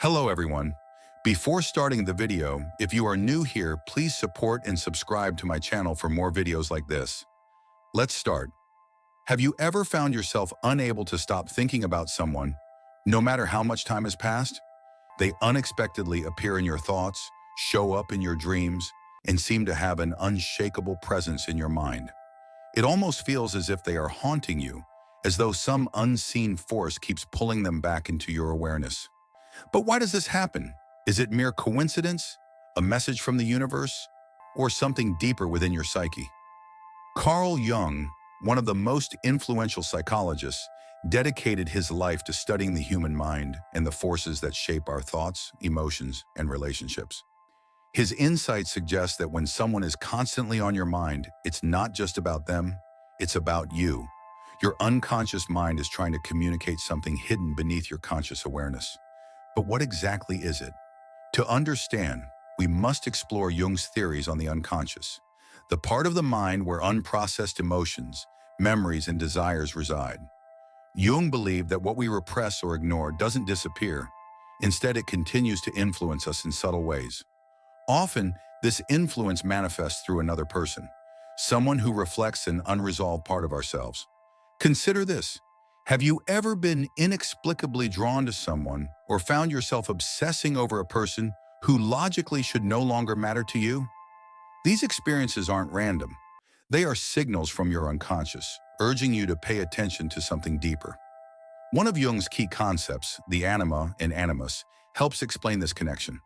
Hello everyone. Before starting the video, if you are new here, please support and subscribe to my channel for more videos like this. Let's start. Have you ever found yourself unable to stop thinking about someone, no matter how much time has passed? They unexpectedly appear in your thoughts, show up in your dreams, and seem to have an unshakable presence in your mind. It almost feels as if they are haunting you, as though some unseen force keeps pulling them back into your awareness. But why does this happen? Is it mere coincidence, a message from the universe, or something deeper within your psyche? Carl Jung, one of the most influential psychologists, dedicated his life to studying the human mind and the forces that shape our thoughts, emotions, and relationships. His insights suggest that when someone is constantly on your mind, it's not just about them, it's about you. Your unconscious mind is trying to communicate something hidden beneath your conscious awareness. But what exactly is it? To understand, we must explore Jung's theories on the unconscious, the part of the mind where unprocessed emotions, memories, and desires reside. Jung believed that what we repress or ignore doesn't disappear. Instead, it continues to influence us in subtle ways. Often, this influence manifests through another person, someone who reflects an unresolved part of ourselves. Consider this. Have you ever been inexplicably drawn to someone or found yourself obsessing over a person who logically should no longer matter to you? These experiences aren't random. They are signals from your unconscious, urging you to pay attention to something deeper. One of Jung's key concepts, the Anima and Animus, helps explain this connection.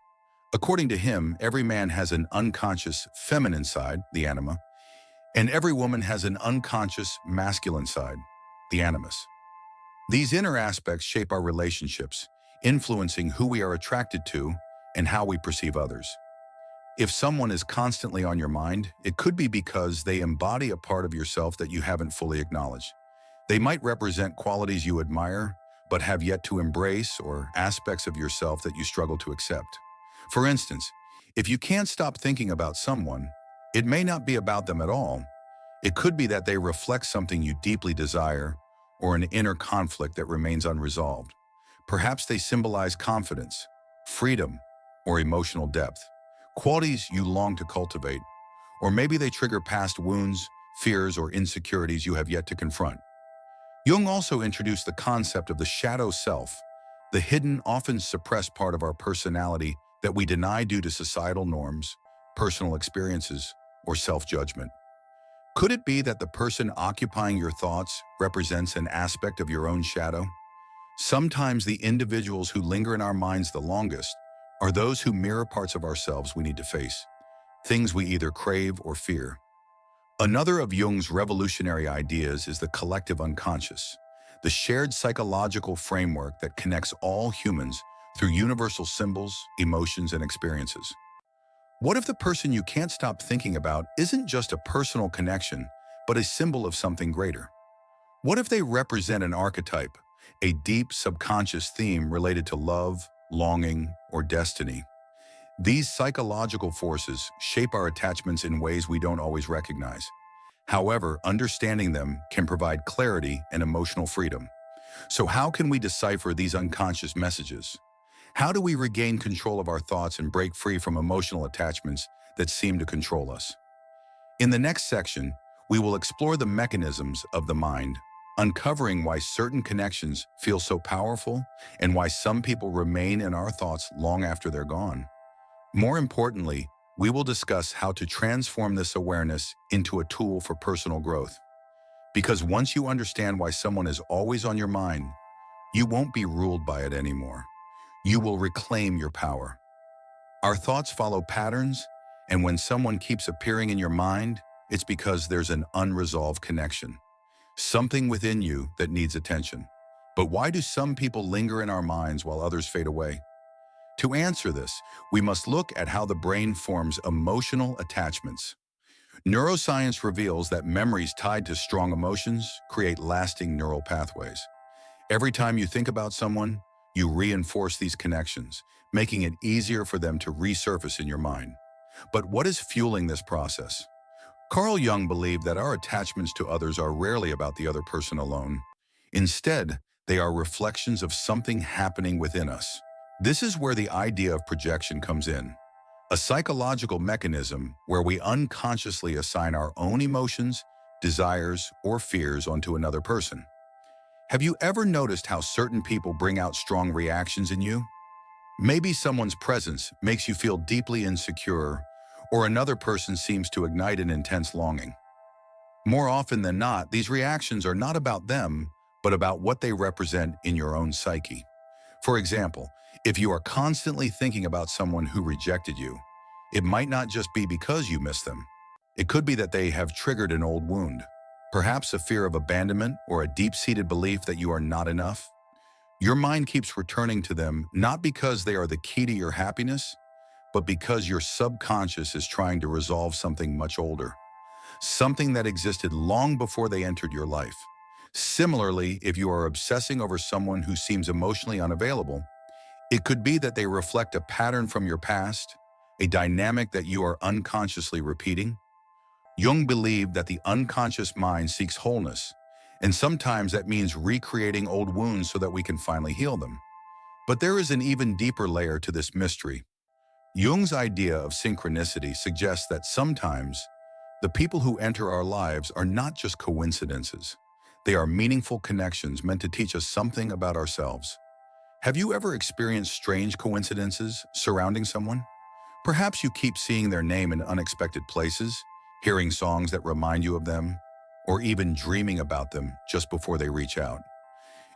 According to him, every man has an unconscious feminine side, the Anima, and every woman has an unconscious masculine side, the Animus. These inner aspects shape our relationships, influencing who we are attracted to and how we perceive others. If someone is constantly on your mind, it could be because they embody a part of yourself that you haven't fully acknowledged. They might represent qualities you admire, but have yet to embrace, or aspects of yourself that you struggle to accept. For instance, if you can't stop thinking about someone, it may not be about them at all. It could be that they reflect something you deeply desire, or an inner conflict that remains unresolved. Perhaps they symbolize confidence, freedom, or emotional depth, qualities you long to cultivate. Or maybe they trigger past wounds, fears, or insecurities you have yet to confront. Jung also introduced the concept of the shadow self, the hidden, often suppressed part of our personality that we deny due to societal norms, personal experiences, or self-judgment. Could it be that the person occupying your thoughts represents an aspect of your own shadow? Sometimes the individuals who linger in our minds the longest are those who mirror parts of ourselves we need to face, things we either crave or fear. Another of Jung's revolutionary ideas is the collective unconscious, the shared psychological framework that connects all humans through universal symbols, emotions, and experiences. What if the person you can't stop thinking about isn't just a personal connection, but a symbol of something greater? What if they represent an archetype, a deep subconscious theme related to love, longing, or destiny? These psychological forces shape our attachments in ways we don't always recognize. However, understanding them can provide clarity and emotional freedom. So how can we decipher these unconscious messages? How do we regain control of our thoughts and break free from emotional attachments that seem to control us? In the next section, we will explore the mechanisms of the mind, uncovering why certain connections feel so powerful and why some people remain in our thoughts long after they're gone. More importantly, we will discuss how to transform this awareness into a tool for personal growth. Because once you understand why someone is always on your mind, you won't be ruled by it anymore. You will reclaim your power. Our thoughts follow patterns, and when someone keeps appearing in your mind, it's because there's an unresolved connection, something within you that needs attention. But why do some people linger in our minds while others fade away? To answer this, we must look at how the brain forms emotional attachments. Neuroscience reveals that memories tied to strong emotions create lasting neural pathways. Every time you think about someone, you reinforce these connections, making it easier for them to resurface in your mind. But what is fueling this process? Carl Jung believed that our attachments to others are rarely about the other person alone. Instead, they are reflections of something happening within us. This is where the idea of projection comes in, a psychological mechanism where we unconsciously assign our own emotions, desires, or fears onto another person. Have you ever noticed how certain people bring out strong reactions in you? Maybe someone's presence makes you feel deeply insecure, or another person seems to ignite an intense longing. More often than not, these reactions are not about them, but about what they represent in your own psyche. For example, if you are constantly thinking about someone who rejected you, it might not just be because you miss them. It could be that they have triggered an old wound, perhaps a fear of abandonment or a deep-seated belief that you are not enough. Your mind keeps returning to them not because they are the key to your happiness, but because your subconscious is trying to resolve something much older, something that existed long before they entered your life. Similarly, if you are obsessing over someone who seems emotionally unavailable, it could be that they reflect a pattern from your past, a dynamic that you are unconsciously repeating. Jung believed that the unconscious mind seeks wholeness, and sometimes that means recreating old wounds so that we can finally heal them. But there is an even deeper layer to this mystery. Jung's idea of synchronicity suggests that sometimes the people who enter our lives are not just coincidences. They are meaningful connections meant to teach us something about ourselves. Have you ever experienced strange coincidences surrounding someone? Perhaps you keep seeing their name in unexpected places, hearing songs that remind you of them, or even dreaming about them just before they reach out.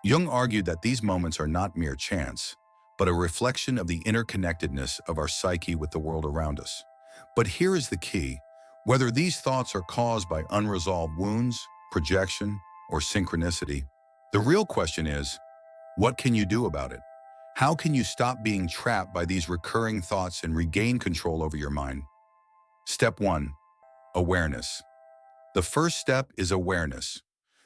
Jung argued that these moments are not mere chance, but a reflection of the interconnectedness of our psyche with the world around us. But here is the key: whether these thoughts are caused by unresolved wounds, projection, or synchronicity, the real question is, what can you do about it? How can you stop being trapped by these recurring thoughts and regain control over your mind? Step 1. Awareness. The first step is awareness.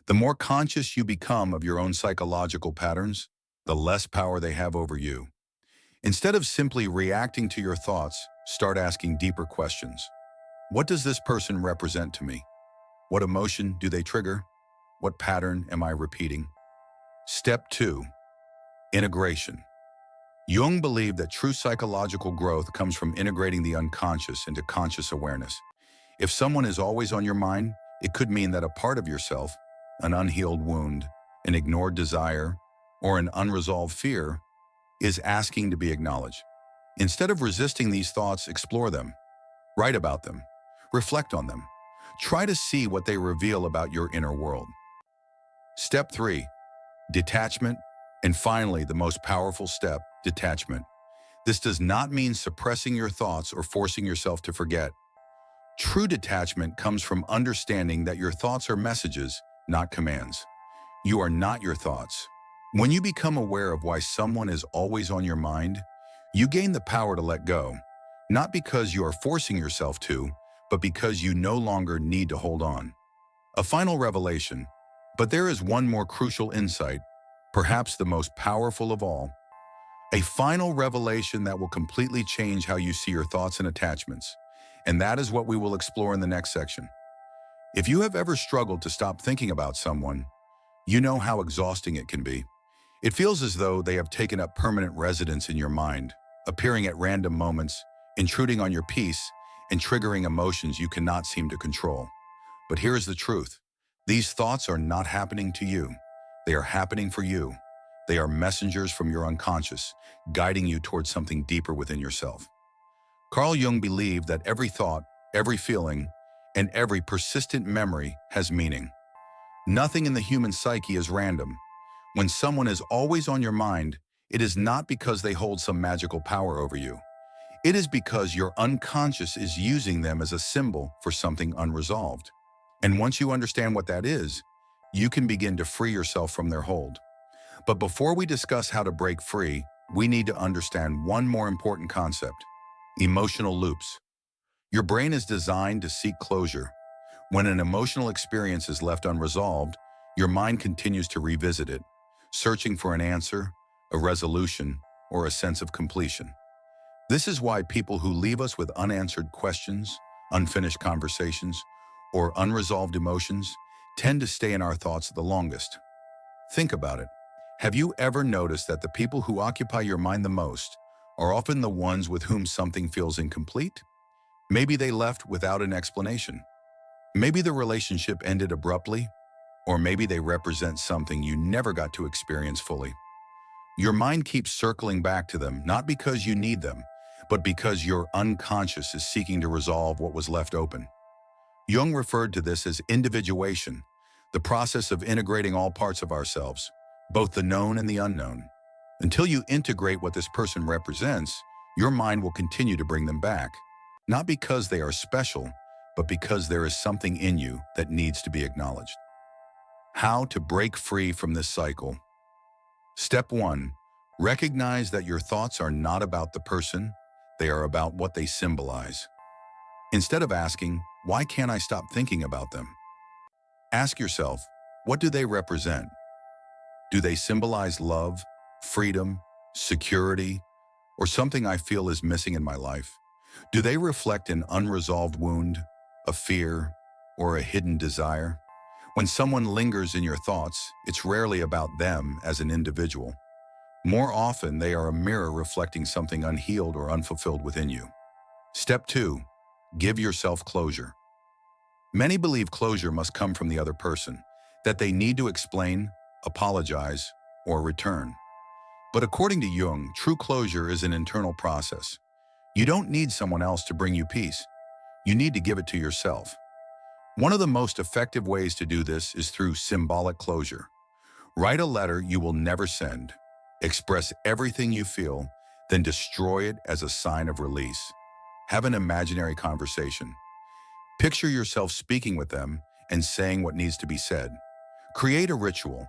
The more conscious you become of your own psychological patterns, the less power they have over you. Instead of simply reacting to your thoughts, start asking deeper questions. What does this person represent to me? What emotion do they trigger? What pattern am I repeating? Step 2. Integration. Jung believed that true psychological growth comes from integrating the unconscious into conscious awareness. If someone is always on your mind, it could mean that a part of yourself, an unhealed wound, an ignored desire, or an unresolved fear, is asking to be acknowledged. Instead of resisting these thoughts, explore them, write about them, reflect on them. Try to see what they reveal about your inner world. Step 3. Detachment. And finally, the most powerful step, detachment. This does not mean suppressing your thoughts or forcing yourself to forget. True detachment comes from understanding that your thoughts are messages, not commands. You are not your thoughts. When you become aware of why someone is always on your mind, you gain the power to let go, not because you are forcing yourself to, but because you no longer need to hold on. A final revelation, but there is one more crucial insight, perhaps the most powerful of all. A final revelation that will completely change how you see your thoughts and attachments. And that is what we will explore in the next section. If you have ever struggled to stop thinking about someone, you know how exhausting it can be. It feels as though they have taken up permanent residence in your mind, appearing at random moments, intruding on your peace, and triggering emotions you cannot seem to control. But here is the truth. These thoughts are not happening to you. They are happening for you. They are messengers from your unconscious, guiding you towards something deeper within yourself. Carl Jung believed that every thought, every feeling, and every persistent memory has meaning. Nothing in the human psyche is random. When someone is always on your mind, it is not because they hold some magical power over you. It is because your unconscious is using them as a symbol for something unresolved. And once you understand what that is, you can begin to free yourself from their hold. But before we discuss how to break free, we need to understand one more important concept: emotional loops. Your brain is designed to seek closure. When an emotional experience is left unresolved, your mind continues to revisit it, searching for an answer, a resolution, or a sense of completion. This is why people who leave us with unanswered questions, unfinished conversations, or unresolved emotions tend to stay in our thoughts the longest. Think about it. Have you ever noticed that the people who occupy your mind the most are often the ones with whom something feels incomplete? Maybe they left without an explanation. Maybe the relationship ended abruptly, or maybe they represent something you never got to experience fully. Your mind keeps circling back to them, not because you need them, but because your unconscious is seeking to resolve what was left open. Jung referred to this as individuation, the process of integrating all parts of ourselves, both the known and the unknown. Until you integrate what this person represents, your mind will continue to bring them back, not because they are special, but because there is something in you that needs to be acknowledged. How to break free from this cycle? Step 1. Recognize that your thoughts are not about the person, they are about what they symbolize. Instead of asking, "Why can't I stop thinking about them?" ask yourself, what do they represent? Do they symbolize love, freedom, security, or something I feel is missing in my life? Do they reflect an unresolved wound, a fear, or a hidden desire? When someone lingers in your thoughts, it's rarely about them as an individual. More often, they are a mirror reflecting something unhealed or unfulfilled within you. Step 2. Give yourself closure. Many believe closure must come from the other person, that they need to explain, apologize, or return. But according to Jung, true closure is an internal process. You don't need someone else to bring you peace. You need to give it to yourself. One of the most effective ways to do this is through symbolic closure. Write a letter you will never send. Express everything you feel, then destroy it as a sign of release. Have an imaginary conversation. Picture yourself speaking with them and saying what needs to be said. Create a ritual,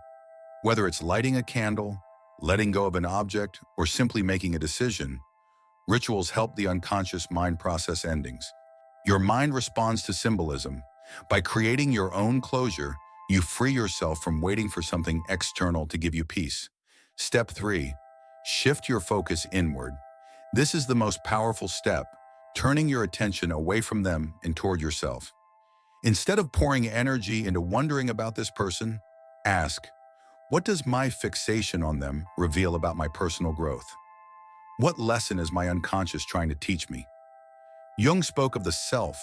whether it's lighting a candle, letting go of an object, or simply making a decision. Rituals help the unconscious mind process endings. Your mind responds to symbolism. By creating your own closure, you free yourself from waiting for something external to give you peace. Step 3. Shift your focus inward. This is the most powerful step, turning your attention away from them and toward yourself. Instead of pouring energy into wondering about this person, ask, what does my fixation on them reveal about my personal growth? What lesson is my unconscious trying to teach me? Jung spoke of the self,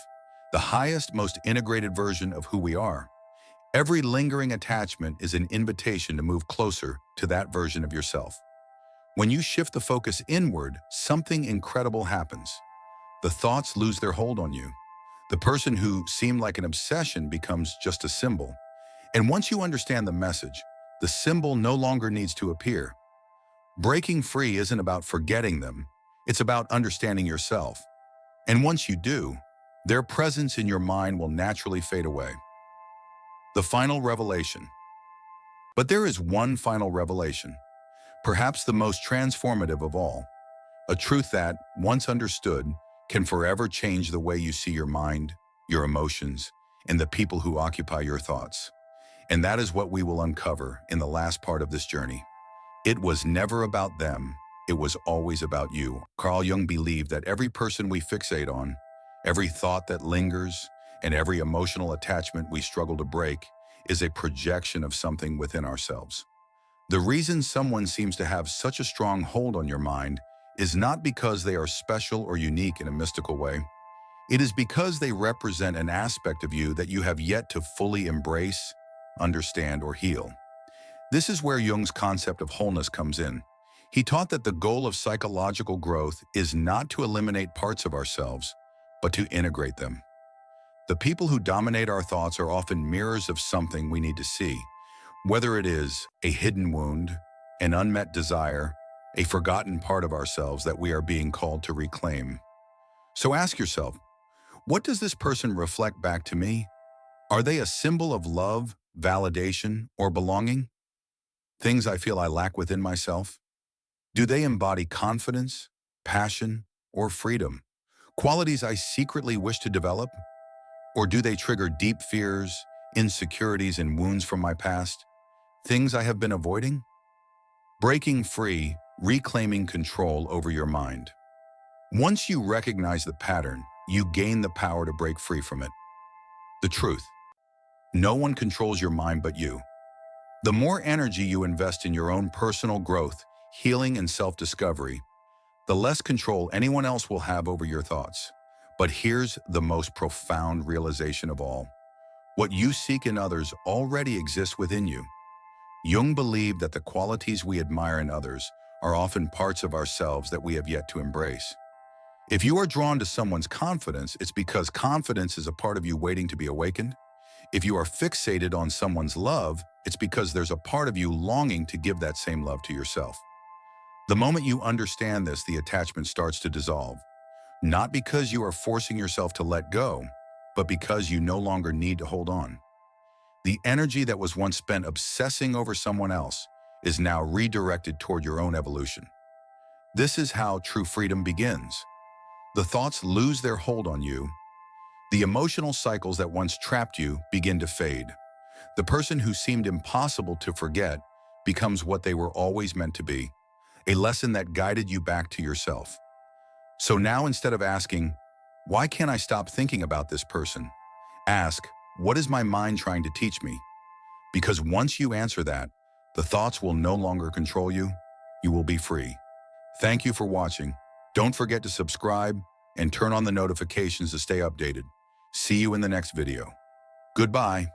the highest, most integrated version of who we are. Every lingering attachment is an invitation to move closer to that version of yourself. When you shift the focus inward, something incredible happens. The thoughts lose their hold on you. The person who seemed like an obsession becomes just a symbol. And once you understand the message, the symbol no longer needs to appear. Breaking free isn't about forgetting them. It's about understanding yourself. And once you do, their presence in your mind will naturally fade away. The final revelation. But there is one final revelation, perhaps the most transformative of all, a truth that, once understood, can forever change the way you see your mind, your emotions, and the people who occupy your thoughts. And that is what we will uncover in the last part of this journey. It was never about them, it was always about you. Carl Jung believed that every person we fixate on, every thought that lingers, and every emotional attachment we struggle to break is a projection of something within ourselves. The reason someone seems to have such a strong hold on your mind is not because they are special or unique in a mystical way. It is because they represent an aspect of you that you have yet to fully embrace, understand, or heal. This is where Jung's concept of wholeness comes in. He taught that the goal of psychological growth is not to eliminate parts of ourselves, but to integrate them. The people who dominate our thoughts are often mirrors of something we need to see, whether it is a hidden wound, an unmet desire, a forgotten part of ourselves that we are being called to reclaim. So ask yourself, what does this person reflect back to me? Are they a symbol of love, validation, or belonging? Things I feel I lack within myself? Do they embody confidence, passion, or freedom? Qualities I secretly wish to develop? Or do they trigger deep fears, insecurities, and wounds from my past? Things I have been avoiding? Breaking free, reclaiming control over your mind. Once you recognize the pattern, you gain the power to break free from it. The truth. No one controls your mind but you. The more energy you invest in your own personal growth, healing, and self-discovery, the less control anyone else will have over your thoughts. But here's the most profound realization of all. What you seek in others already exists within you. Jung believed that the qualities we admire in others are often parts of ourselves that we have yet to embrace. If you are drawn to someone's confidence, it's because confidence is a part of you waiting to be awakened. If you are fixated on someone's love, it's because there's a part of you longing to give that same love to yourself. The moment you understand this, the attachment starts to dissolve, not because you are forcing yourself to let go, but because you no longer need to hold on. The energy that was once spent obsessing over someone else is now redirected toward your own evolution. This is how true freedom begins. The thoughts lose their hold on you. The emotional cycles that once trapped you begin to fade. The person who seemed impossible to forget becomes what they were always meant to be, a lesson that guided you back to yourself. So now, instead of asking, "Why can't I stop thinking about this person?" ask, "What is my mind trying to teach me?" Because once you answer that, the thoughts will no longer control you. You will be free. Thank you for watching. Don't forget to subscribe and turn on the notifications to stay updated. See you in the next video. Goodbye.